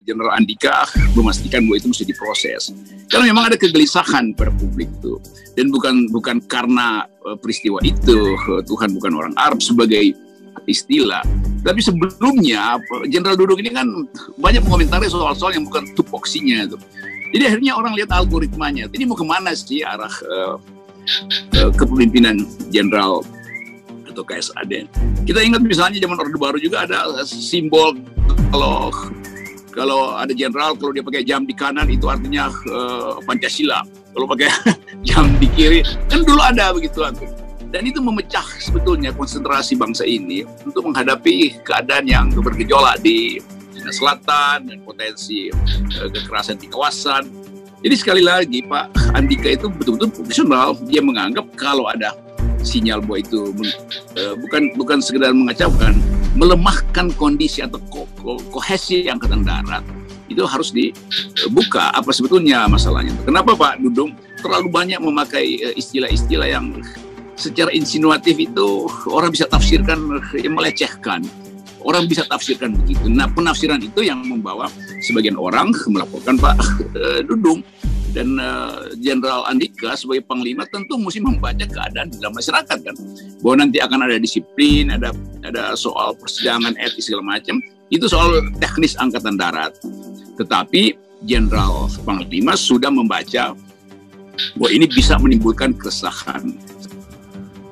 Jenderal Andika memastikan bahwa itu mesti diproses. Karena memang ada kegelisahan pada publik itu, dan bukan karena peristiwa itu Tuhan bukan orang Arab sebagai istilah, tapi sebelumnya Jenderal Dudung ini kan banyak mengomentari soal-soal yang bukan tupoksinya itu. Jadi akhirnya orang lihat algoritmanya, ini mau kemana sih arah kepemimpinan Jenderal atau KSAD. Kita ingat misalnya zaman Orde Baru juga ada simbol kalau ada jenderal, kalau dia pakai jam di kanan itu artinya Pancasila. Kalau pakai jam di kiri, kan dulu ada begitu. Dan itu memecah sebetulnya konsentrasi bangsa ini untuk menghadapi keadaan yang bergejolak di Cina Selatan dan potensi kekerasan di kawasan. Jadi sekali lagi Pak Andika itu betul-betul profesional. Dia menganggap kalau ada sinyal bahwa itu bukan sekedar mengacaukan, melemahkan kondisi atau kohesi Angkatan Darat, itu harus dibuka apa sebetulnya masalahnya. Kenapa Pak Dudung terlalu banyak memakai istilah-istilah yang secara insinuatif itu orang bisa tafsirkan melecehkan, orang bisa tafsirkan begitu. Nah, penafsiran itu yang membawa sebagian orang melaporkan Pak Dudung. Dan Jenderal Andika sebagai Panglima tentu mesti membaca keadaan di dalam masyarakat kan, bahwa nanti akan ada disiplin, ada soal persidangan etis segala macam, itu soal teknis Angkatan Darat. Tetapi Jenderal Panglima sudah membaca bahwa ini bisa menimbulkan keresahan.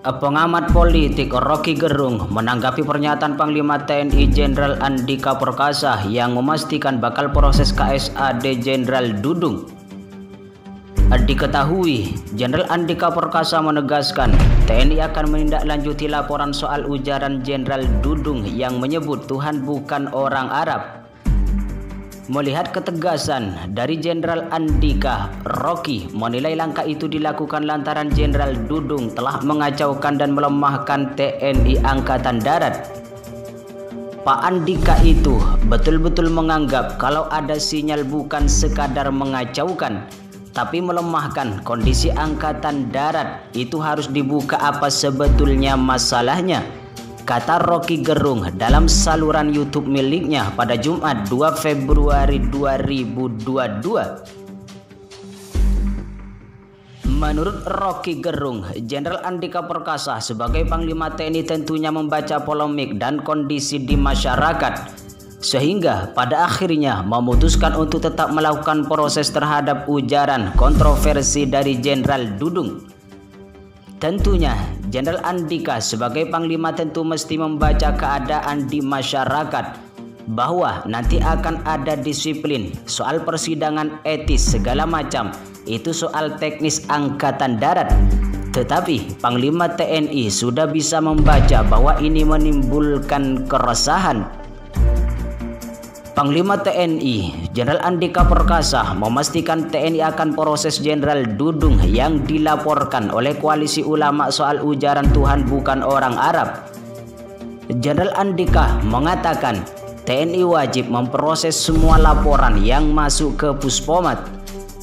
Pengamat politik Rocky Gerung menanggapi pernyataan Panglima TNI Jenderal Andika Perkasa yang memastikan bakal proses KSAD Jenderal Dudung. Diketahui, Jenderal Andika Perkasa menegaskan TNI akan menindaklanjuti laporan soal ujaran Jenderal Dudung yang menyebut Tuhan bukan orang Arab. Melihat ketegasan dari Jenderal Andika, Rocky menilai langkah itu dilakukan lantaran Jenderal Dudung telah mengacaukan dan melemahkan TNI Angkatan Darat. Pak Andika itu betul-betul menganggap kalau ada sinyal bukan sekadar mengacaukan, tapi melemahkan kondisi Angkatan Darat, itu harus dibuka apa sebetulnya masalahnya, kata Rocky Gerung dalam saluran YouTube miliknya pada Jumat 2 Februari 2022. Menurut Rocky Gerung, Jenderal Andika Perkasa sebagai Panglima TNI tentunya membaca polemik dan kondisi di masyarakat, sehingga pada akhirnya memutuskan untuk tetap melakukan proses terhadap ujaran kontroversi dari Jenderal Dudung. Tentunya Jenderal Andika sebagai Panglima tentu mesti membaca keadaan di masyarakat, bahwa nanti akan ada disiplin, soal persidangan etis segala macam, itu soal teknis Angkatan Darat. Tetapi Panglima TNI sudah bisa membaca bahwa ini menimbulkan keresahan. Panglima TNI Jenderal Andika Perkasa memastikan TNI akan proses Jenderal Dudung yang dilaporkan oleh Koalisi Ulama soal ujaran Tuhan bukan orang Arab. Jenderal Andika mengatakan TNI wajib memproses semua laporan yang masuk ke Puspomat.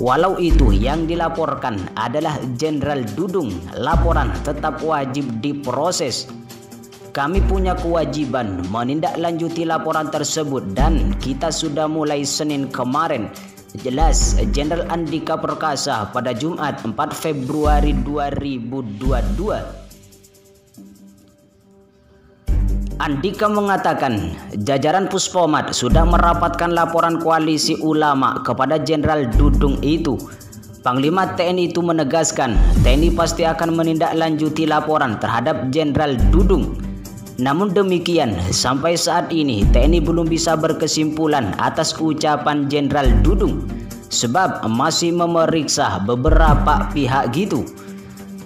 Walau itu yang dilaporkan adalah Jenderal Dudung, laporan tetap wajib diproses. Kami punya kewajiban menindaklanjuti laporan tersebut dan kita sudah mulai Senin kemarin, jelas Jenderal Andika Perkasa pada Jumat 4 Februari 2022. Andika mengatakan jajaran Puspomat sudah merapatkan laporan Koalisi Ulama kepada Jenderal Dudung itu. Panglima TNI itu menegaskan TNI pasti akan menindaklanjuti laporan terhadap Jenderal Dudung. Namun demikian, sampai saat ini TNI belum bisa berkesimpulan atas ucapan Jenderal Dudung, sebab masih memeriksa beberapa pihak gitu.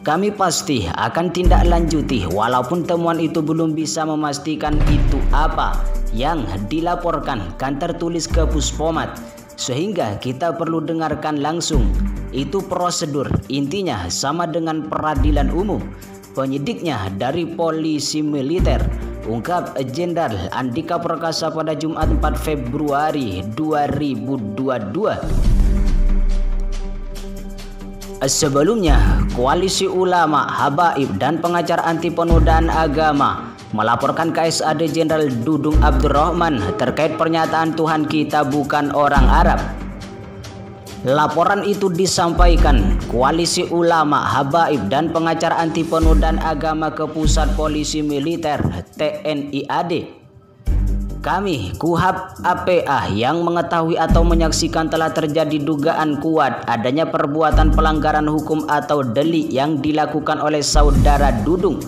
Kami pasti akan tindak lanjuti walaupun temuan itu belum bisa memastikan itu apa yang dilaporkan kan tertulis ke Puspomat, sehingga kita perlu dengarkan langsung. Itu prosedur, intinya sama dengan peradilan umum. Penyidiknya dari polisi militer, ungkap Jenderal Andika Perkasa pada Jumat 4 Februari 2022. Sebelumnya, Koalisi Ulama, Habaib, dan pengacara anti penodaan agama melaporkan KSAD Jenderal Dudung Abdurrahman terkait pernyataan Tuhan kita bukan orang Arab. Laporan itu disampaikan Koalisi Ulama, Habaib, dan pengacara anti penodaan agama ke Pusat Polisi Militer TNI AD. Kami, KUHAP APA, yang mengetahui atau menyaksikan telah terjadi dugaan kuat adanya perbuatan pelanggaran hukum atau delik yang dilakukan oleh saudara Dudung,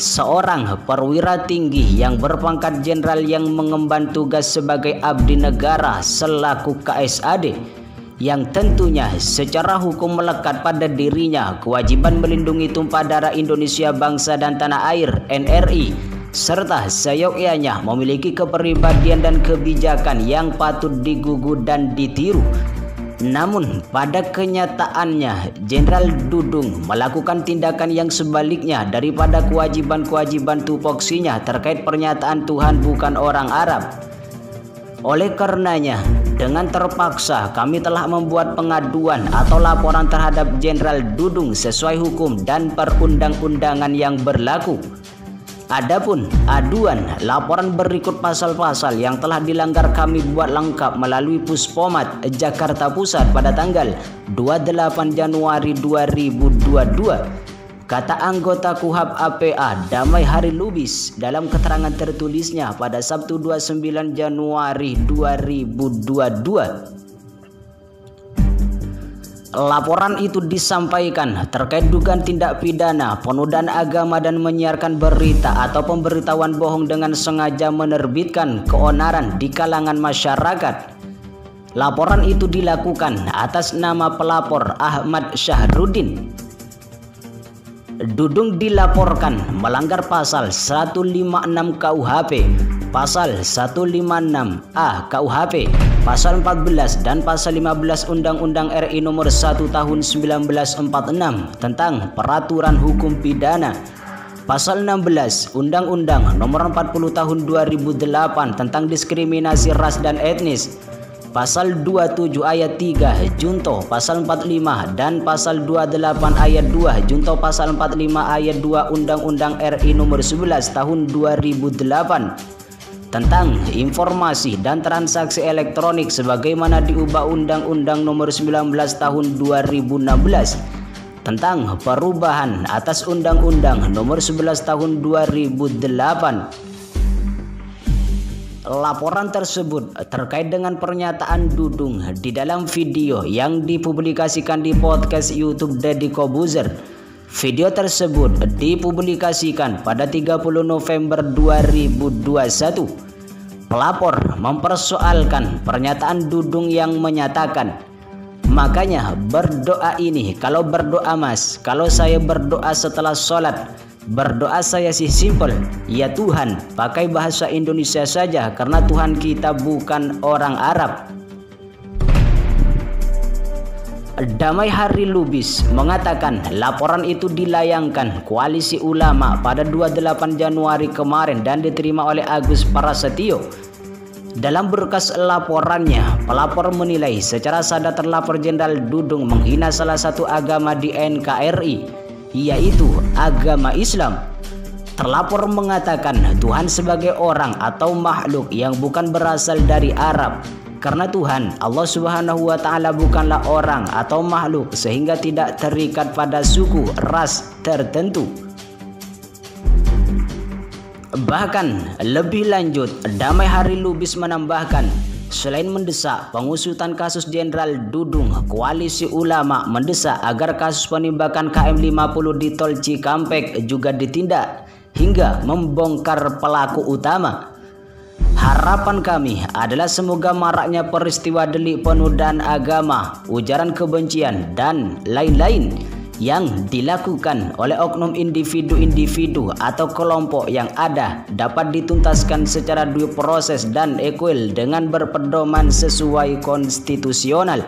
seorang perwira tinggi yang berpangkat jenderal yang mengemban tugas sebagai abdi negara selaku KSAD, yang tentunya secara hukum melekat pada dirinya kewajiban melindungi tumpah darah Indonesia bangsa dan tanah air NRI, serta seyogyanya memiliki kepribadian dan kebijakan yang patut digugu dan ditiru. Namun pada kenyataannya Jenderal Dudung melakukan tindakan yang sebaliknya daripada kewajiban-kewajiban tupoksinya terkait pernyataan Tuhan bukan orang Arab. Oleh karenanya, dengan terpaksa kami telah membuat pengaduan atau laporan terhadap Jenderal Dudung sesuai hukum dan perundang-undangan yang berlaku. Adapun aduan laporan berikut pasal-pasal yang telah dilanggar kami buat lengkap melalui Puspomat Jakarta Pusat pada tanggal 28 Januari 2022. Kata anggota KUHAP APA Damai Hari Lubis dalam keterangan tertulisnya pada Sabtu 29 Januari 2022. Laporan itu disampaikan terkait dugaan tindak pidana penodaan agama dan menyiarkan berita atau pemberitahuan bohong dengan sengaja menerbitkan keonaran di kalangan masyarakat. Laporan itu dilakukan atas nama pelapor Ahmad Syahrudin. Dudung dilaporkan melanggar pasal 156 KUHP, pasal 156A KUHP, pasal 14 dan pasal 15 Undang-Undang RI Nomor 1 Tahun 1946 tentang Peraturan Hukum Pidana, pasal 16 Undang-Undang Nomor 40 Tahun 2008 tentang Diskriminasi Ras dan Etnis, pasal 27 ayat 3 junto pasal 45 dan pasal 28 ayat 2 junto pasal 45 ayat 2 Undang-Undang RI Nomor 11 Tahun 2008 tentang informasi dan transaksi elektronik sebagaimana diubah Undang-Undang Nomor 19 Tahun 2016 tentang perubahan atas Undang-Undang Nomor 11 Tahun 2008. Laporan tersebut terkait dengan pernyataan Dudung di dalam video yang dipublikasikan di podcast YouTube Deddy Kobuzer. Video tersebut dipublikasikan pada 30 November 2021. Pelapor mempersoalkan pernyataan Dudung yang menyatakan, "Makanya berdoa ini, kalau berdoa mas, kalau saya berdoa setelah sholat, berdoa saya sih simple, ya Tuhan, pakai bahasa Indonesia saja karena Tuhan kita bukan orang Arab." Damai Hari Lubis mengatakan laporan itu dilayangkan Koalisi Ulama pada 28 Januari kemarin dan diterima oleh Agus Prasetyo. Dalam berkas laporannya, pelapor menilai secara sadar terlapor Jenderal Dudung menghina salah satu agama di NKRI, yaitu agama Islam. Terlapor mengatakan Tuhan sebagai orang atau makhluk yang bukan berasal dari Arab, karena Tuhan Allah Subhanahu wa Ta'ala bukanlah orang atau makhluk sehingga tidak terikat pada suku ras tertentu. Bahkan lebih lanjut, Damai Hari Lubis menambahkan, selain mendesak pengusutan kasus Jenderal Dudung, Koalisi Ulama mendesak agar kasus penembakan KM50 di Tol Cikampek juga ditindak hingga membongkar pelaku utama. Harapan kami adalah semoga maraknya peristiwa delik penodaan agama, ujaran kebencian, dan lain-lain yang dilakukan oleh oknum individu-individu atau kelompok yang ada dapat dituntaskan secara due proses dan equal dengan berpedoman sesuai konstitusional.